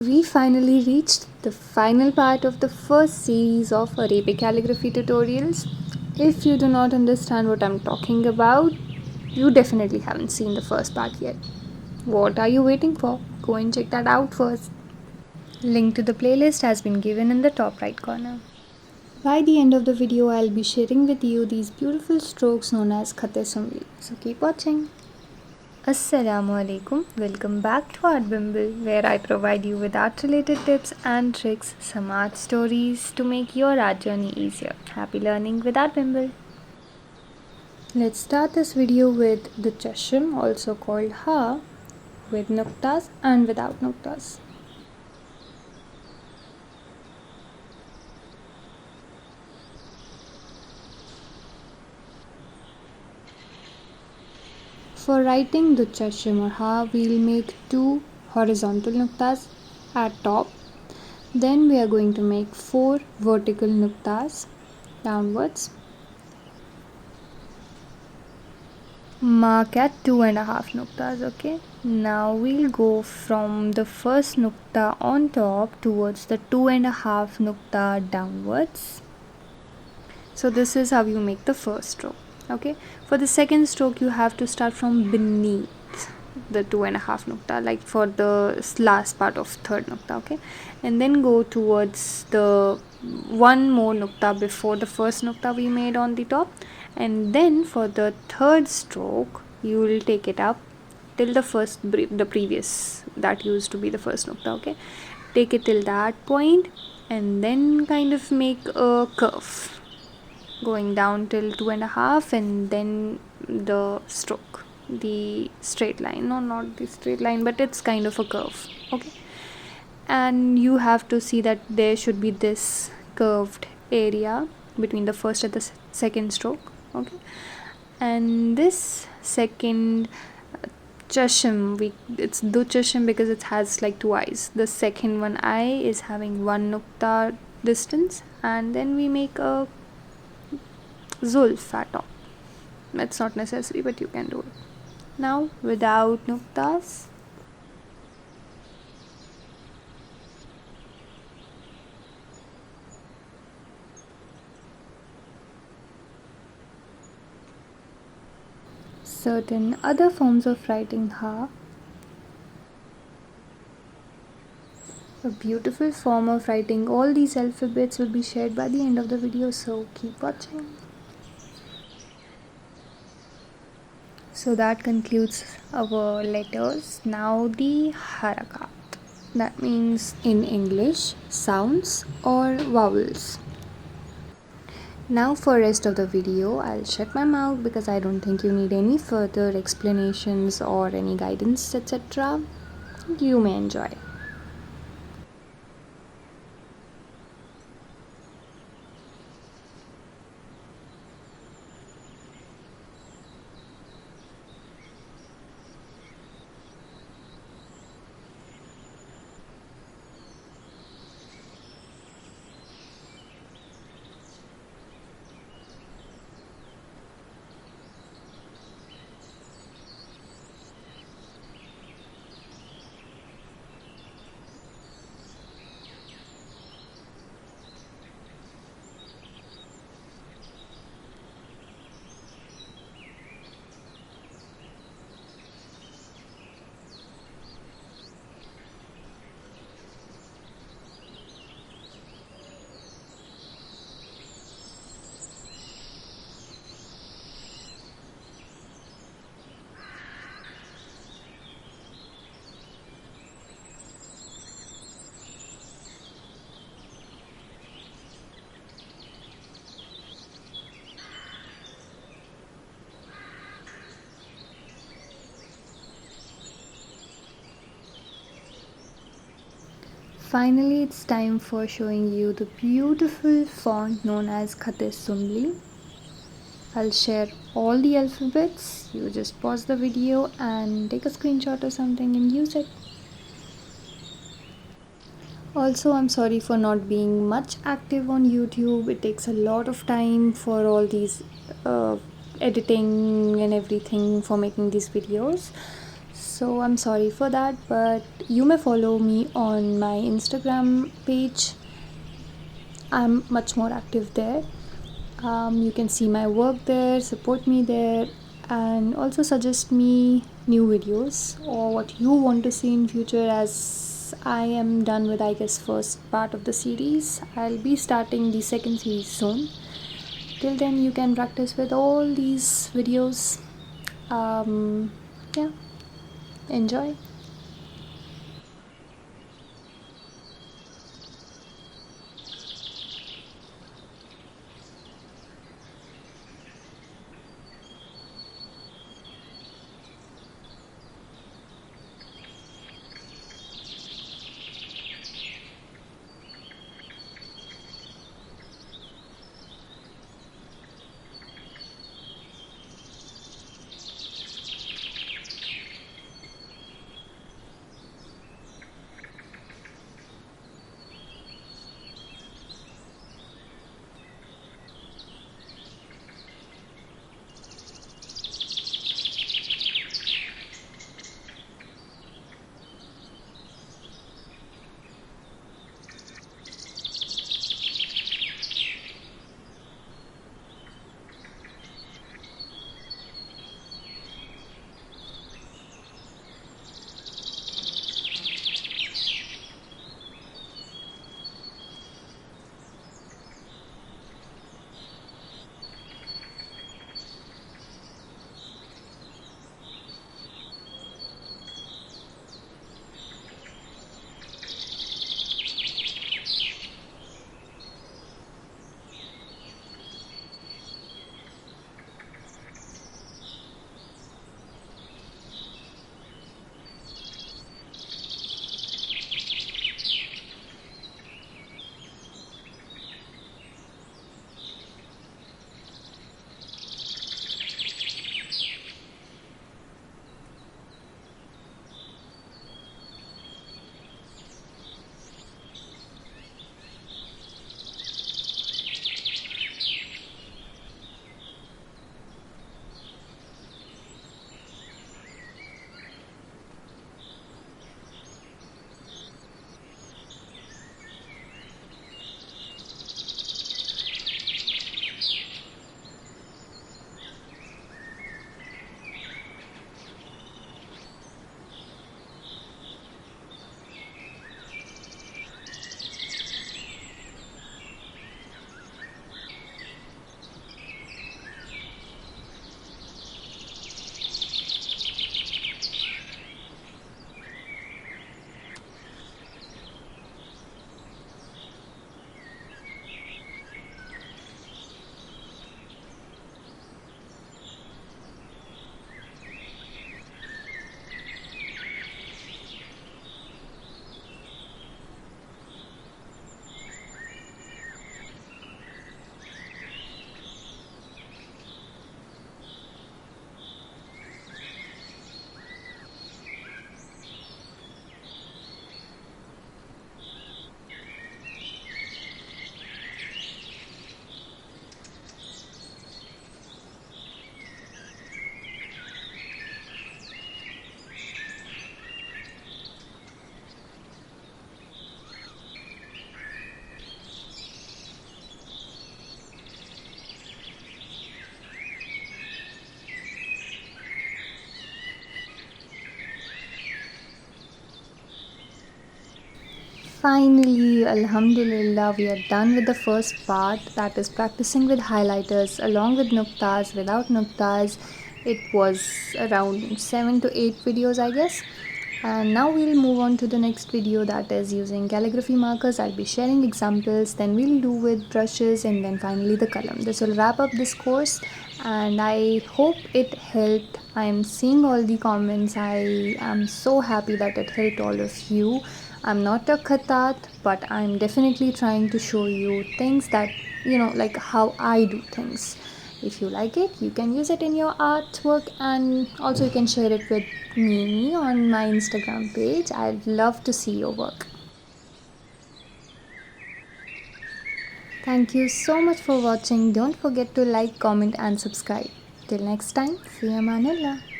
We finally reached the final part of the first series of Arabic calligraphy tutorials. If you do not understand what I'm talking about, you definitely haven't seen the first part yet. What are you waiting for? Go and check that out first. Link to the playlist has been given in the top right corner. By the end of the video, I'll be sharing with you these beautiful strokes known as khat sumbli. So keep watching. Assalamu alaikum. Welcome back to art.bimble, where I provide you with art related tips and tricks, some art stories to make your art journey easier. Happy learning with art.bimble. Let's start this video with the chasham, also called ha, with nuktas and without nuktas. For writing the chasham or ha, we'll make two horizontal nuktas at top. Then we are going to make 4 vertical nuktas downwards. Mark at 2.5 nuktas. Okay, now we'll go from the first nukta on top towards the 2.5 nukta downwards. So this is how you make the first stroke. Okay, for the second stroke you have to start from beneath the 2.5 nukta, like for the last part of third nukta. Okay, and then go towards the one more nukta before the first nukta we made on the top, and then for the third stroke you will take it up till the previous that used to be the first nukta. Okay, take it till that point and then kind of make a curve going down till 2.5, and then the stroke, the straight line, no, not the straight line, but it's kind of a curve. Okay, and you have to see that there should be this curved area between the first and the second stroke. Okay, and this second chasham, it's do chasham because it has like two eyes. The second one eye is having one nukta distance, and then we make a zulf at top. It's not necessary, but you can do it. Now without nuktas, certain other forms of writing ha. A beautiful form of writing all these alphabets will be shared by the end of the video, so keep watching. So that concludes our letters. Now the harakat. That means in English sounds or vowels. Now for rest of the video I'll shut my mouth because I don't think you need any further explanations or any guidance, etc. You may enjoy. Finally, it's time for showing you the beautiful font known as khat sumbli. I'll share all the alphabets. You just pause the video and take a screenshot or something and use it. Also, I'm sorry for not being much active on YouTube. It takes a lot of time for all these editing and everything for making these videos. so I'm sorry for that, but you may follow me on my Instagram page. I'm much more active there. You can see my work there, support me there, and also suggest me new videos or what you want to see in future. As I am done with, I guess, first part of the series, I'll be starting the second series soon. Till then, you can practice with all these videos. Yeah, enjoy. Finally, Alhamdulillah, we are done with the first part, that is practicing with highlighters along with nuktas, without nuktas. It was around 7 to 8 videos, I guess. And now we'll move on to the next video, that is using calligraphy markers. I'll be sharing examples, then we'll do with brushes, and then finally the column. This will wrap up this course, and I hope it helped. I'm seeing all the comments. I am so happy that it helped all of you. I'm not a khat, but I'm definitely trying to show you things that, like how I do things. If you like it, you can use it in your artwork, and also you can share it with me on my Instagram page. I'd love to see your work. Thank you so much for watching. Don't forget to like, comment, and subscribe. Till next time, fi amanillah.